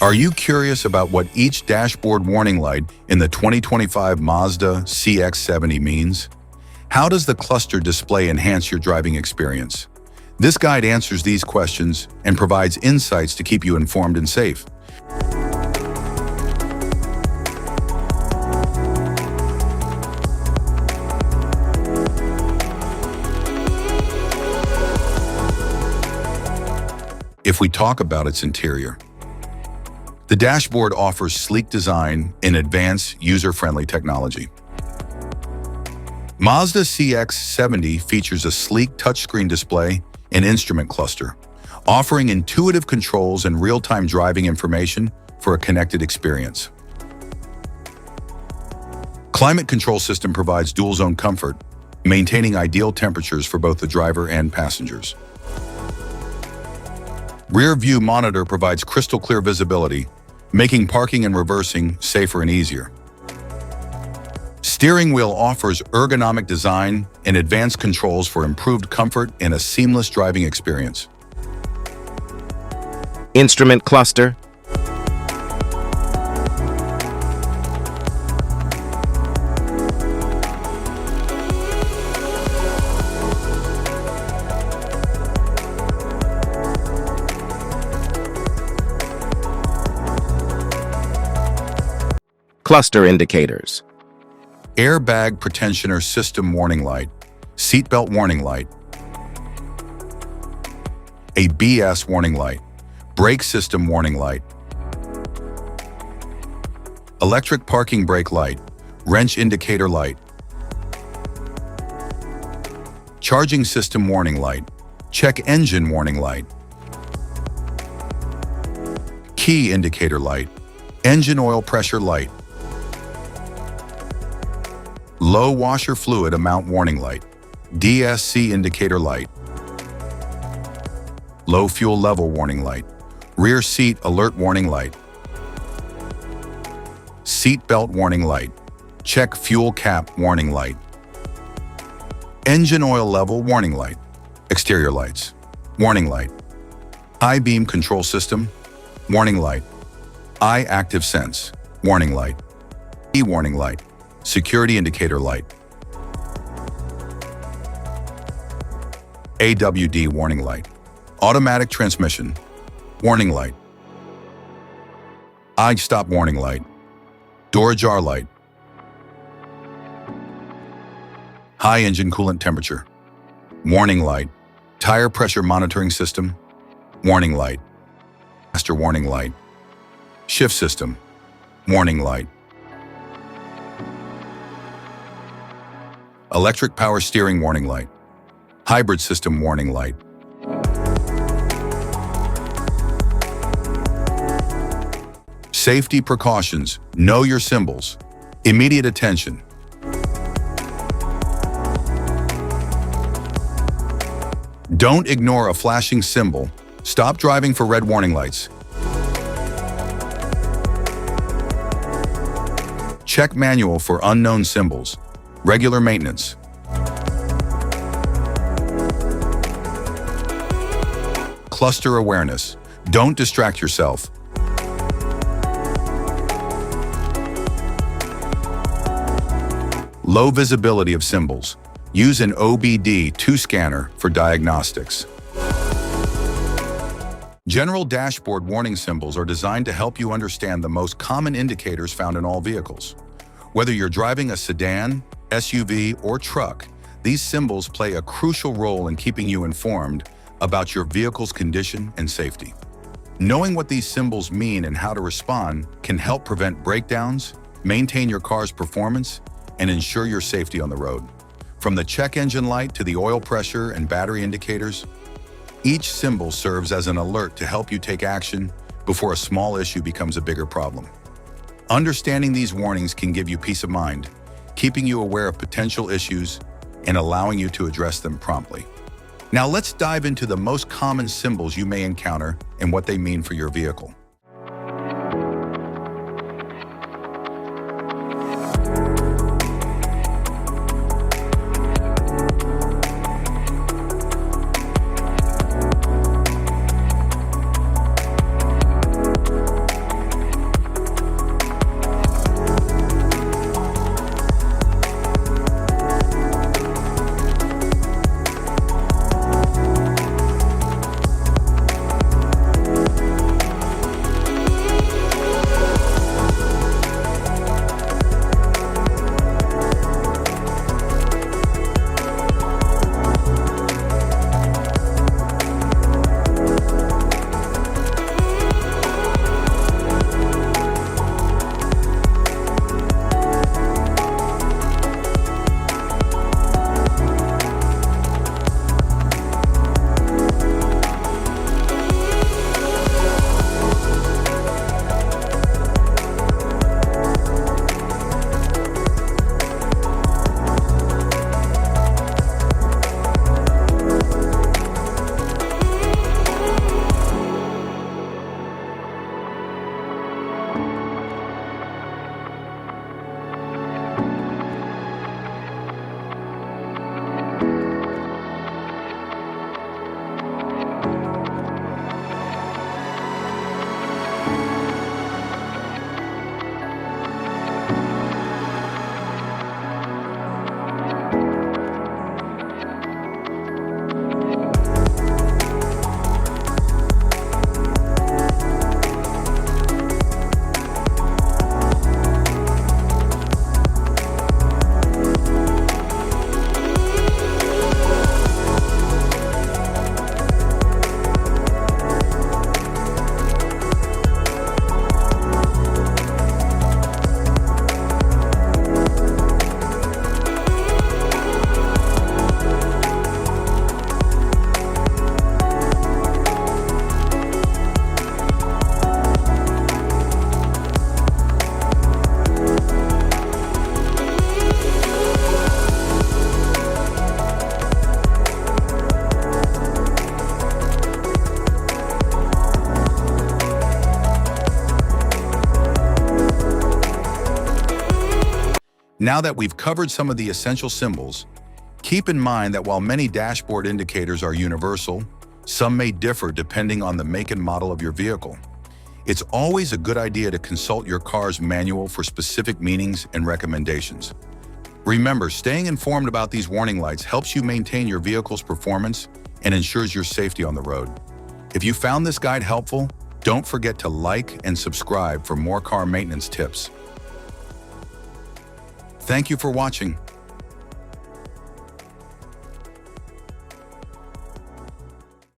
Are you curious about what each dashboard warning light in the 2025 Mazda CX-70 means? How does the cluster display enhance your driving experience? This guide answers these questions and provides insights to keep you informed and safe. If we talk about its interior, the dashboard offers sleek design and advanced user-friendly technology. Mazda CX-70 features a sleek touchscreen display and instrument cluster, offering intuitive controls and real-time driving information for a connected experience. Climate control system provides dual-zone comfort, maintaining ideal temperatures for both the driver and passengers. Rear view monitor provides crystal clear visibility, making parking and reversing safer and easier. Steering wheel offers ergonomic design and advanced controls for improved comfort and a seamless driving experience. Instrument cluster. Cluster indicators. Airbag pretensioner system warning light, seatbelt warning light, ABS warning light, brake system warning light, electric parking brake light, wrench indicator light, charging system warning light, check engine warning light, key indicator light, engine oil pressure light, low washer fluid amount warning light, DSC indicator light, low fuel level warning light, rear seat alert warning light, seat belt warning light, check fuel cap warning light, engine oil level warning light, exterior lights, warning light, high beam control system, warning light, eye active sense, warning light, e-warning light, security indicator light, AWD warning light, automatic transmission, warning light, eye stop warning light, door ajar light, high engine coolant temperature, warning light, tire pressure monitoring system, warning light, master warning light, shift system, warning light, electric power steering warning light, hybrid system warning light. Safety precautions, know your symbols, immediate attention. Don't ignore a flashing symbol. Stop driving for red warning lights. Check manual for unknown symbols. Regular maintenance. Cluster awareness. Don't distract yourself. Low visibility of symbols. Use an OBD2 scanner for diagnostics. General dashboard warning symbols are designed to help you understand the most common indicators found in all vehicles. Whether you're driving a sedan, SUV, or truck, these symbols play a crucial role in keeping you informed about your vehicle's condition and safety. Knowing what these symbols mean and how to respond can help prevent breakdowns, maintain your car's performance, and ensure your safety on the road. From the check engine light to the oil pressure and battery indicators, each symbol serves as an alert to help you take action before a small issue becomes a bigger problem. Understanding these warnings can give you peace of mind, keeping you aware of potential issues and allowing you to address them promptly. Now let's dive into the most common symbols you may encounter and what they mean for your vehicle. Now that we've covered some of the essential symbols, keep in mind that while many dashboard indicators are universal, some may differ depending on the make and model of your vehicle. It's always a good idea to consult your car's manual for specific meanings and recommendations. Remember, staying informed about these warning lights helps you maintain your vehicle's performance and ensures your safety on the road. If you found this guide helpful, don't forget to like and subscribe for more car maintenance tips. Thank you for watching.